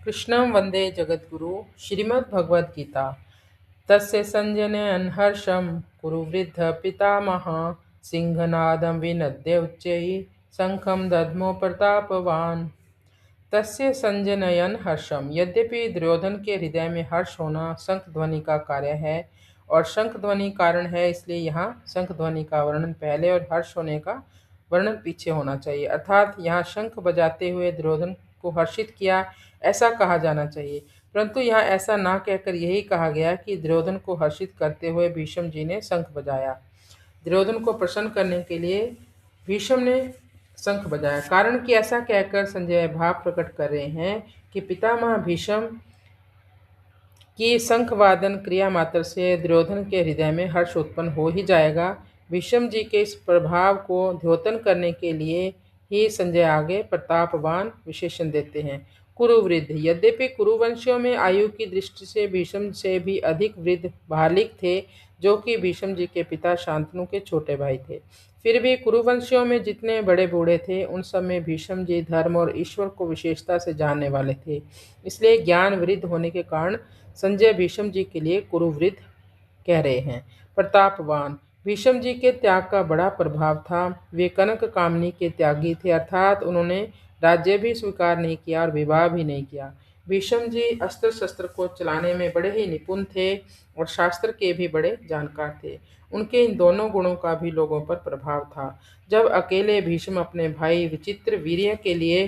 कृष्णं वन्दे जगद्गुरु श्रीमद्भगवद्गीता। तस्य संजनयन् हर्षं कुरु वृद्ध पितामहः सिंहनादं विनद्य उच्चैः शङ्खं दद्मो प्रतापवान्। तस्य संजनयन हर्षम। यद्यपि दुर्योधन के हृदय में हर्ष होना शंख ध्वनि का कार्य है और शंख ध्वनि कारण है, इसलिए यहाँ शंख ध्वनि का वर्णन पहले और हर्ष होने का वर्णन पीछे होना चाहिए। अर्थात यहाँ शंख बजाते हुए दुर्योधन को हर्षित किया, ऐसा कहा जाना चाहिए। परंतु यहाँ ऐसा ना कहकर यही कहा गया कि दुर्योधन को हर्षित करते हुए भीष्म जी ने शंख बजाया। दुर्योधन को प्रसन्न करने के लिए भीष्म ने शंख बजाया। कारण कि ऐसा कहकर संजय भाव प्रकट कर रहे हैं कि पितामह भीष्म की शंख वादन क्रिया मात्र से दुर्योधन के हृदय में हर्ष उत्पन्न हो ही जाएगा। भीष्म जी के इस प्रभाव को द्योतन करने के लिए ही संजय आगे प्रतापवान विशेषण देते हैं। कुरुवृद्ध। यद्यपि कुरुवंशियों में आयु की दृष्टि से भीष्म से भी अधिक वृद्ध बालिक थे, जो कि भीष्म जी के पिता शांतनु के छोटे भाई थे। फिर भी कुरुवंशियों में जितने बड़े बूढ़े थे, उन सब में भीष्म जी धर्म और ईश्वर को विशेषता से जानने वाले थे। इसलिए ज्ञान वृद्ध होने के कारण संजय भीष्म जी के लिए कुरुवृद्ध कह रहे हैं। प्रतापवान। भीष्म जी के त्याग का बड़ा प्रभाव था। वे कनक कामनी के त्यागी थे, अर्थात उन्होंने राज्य भी स्वीकार नहीं किया और विवाह भी नहीं किया। भीष्म जी अस्त्र शस्त्र को चलाने में बड़े ही निपुण थे और शास्त्र के भी बड़े जानकार थे। उनके इन दोनों गुणों का भी लोगों पर प्रभाव था। जब अकेले भीष्म अपने भाई विचित्र वीर्य के लिए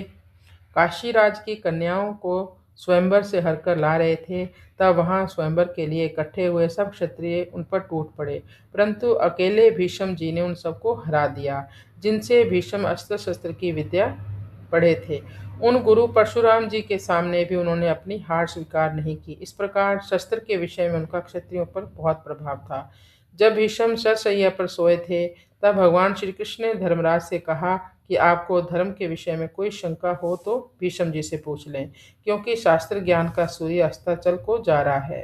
काशीराज की कन्याओं को स्वयंवर से हरकर ला रहे थे, तब वहां स्वयंवर के लिए इकट्ठे हुए सब क्षत्रिय उन पर टूट पड़े। परंतु अकेले भीष्म जी ने उन सबको हरा दिया, जिनसे भीष्म अस्त्र शस्त्र की विद्या पढ़े थे। उन गुरु परशुराम जी के सामने भी उन्होंने अपनी हार स्वीकार नहीं की। इस प्रकार शस्त्र के विषय में उनका क्षत्रियों पर बहुत प्रभाव था। जब भीष्म शरशैया पर सोए थे, तब भगवान श्री कृष्ण ने धर्मराज से कहा कि आपको धर्म के विषय में कोई शंका हो तो भीष्म जी से पूछ लें, क्योंकि शास्त्र ज्ञान का सूर्य अस्ताचल को जा रहा है।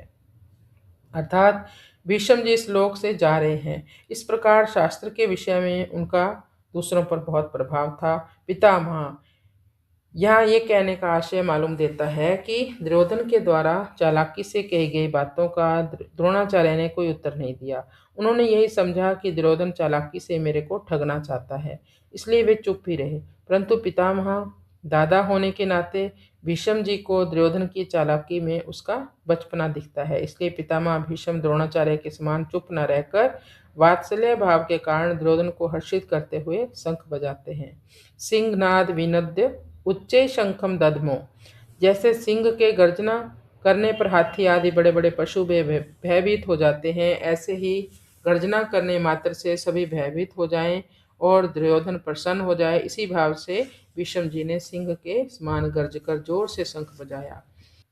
अर्थात भीष्म जी इस लोक से जा रहे हैं। इस प्रकार शास्त्र के विषय में उनका दूसरों पर बहुत प्रभाव था। पितामह। यहाँ ये कहने का आशय मालूम देता है कि दुर्योधन के द्वारा चालाकी से कही गई बातों का द्रोणाचार्य ने कोई उत्तर नहीं दिया। उन्होंने यही समझा कि दुर्योधन चालाकी से मेरे को ठगना चाहता है, इसलिए वे चुप ही रहे। परंतु पितामह दादा होने के नाते भीष्म जी को दुर्योधन की चालाकी में उसका बचपना दिखता है, इसलिए पितामह भीष्म द्रोणाचार्य के समान चुप न रहकर वात्सल्य भाव के कारण दुर्योधन को हर्षित करते हुए शंख बजाते हैं। सिंहनाद विनद्य उच्चे शंखम दध्मो। जैसे सिंह के गर्जना करने पर हाथी आदि बड़े बड़े पशु भयभीत हो जाते हैं, ऐसे ही गर्जना करने मात्र से सभी भयभीत हो जाएं और दुर्योधन प्रसन्न हो जाए, इसी भाव से भीष्म जी ने सिंह के समान गर्ज कर जोर से शंख बजाया।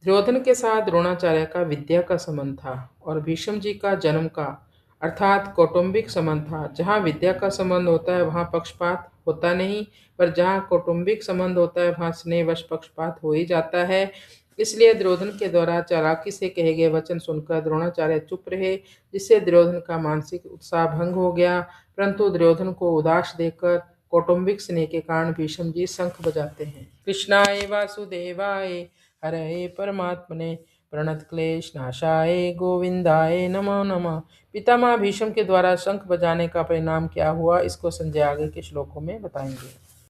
दुर्योधन के साथ द्रोणाचार्य का विद्या का संबंध था और भीष्म जी का जन्म का अर्थात कौटुंबिक संबंध था। जहाँ विद्या का संबंध होता है वहाँ पक्षपात होता नहीं, पर जहाँ कौटुंबिक संबंध होता है वहाँ स्नेहवश पक्षपात हो ही जाता है। इसलिए दुर्योधन के द्वारा चालाकी से कहे गए वचन सुनकर द्रोणाचार्य चुप रहे, जिससे दुर्योधन का मानसिक उत्साह भंग हो गया। परंतु दुर्योधन को उदास देखकर कौटुंबिक स्नेह के कारण भीष्म जी शंख बजाते हैं। कृष्णाय वासुदेवाय हरे परमात्मने प्रणत क्लेश नाशाय गोविंदाय नमो नमः। पितामह भीष्म के द्वारा शंख बजाने का परिणाम क्या हुआ, इसको संजय आगे के श्लोकों में बताएंगे।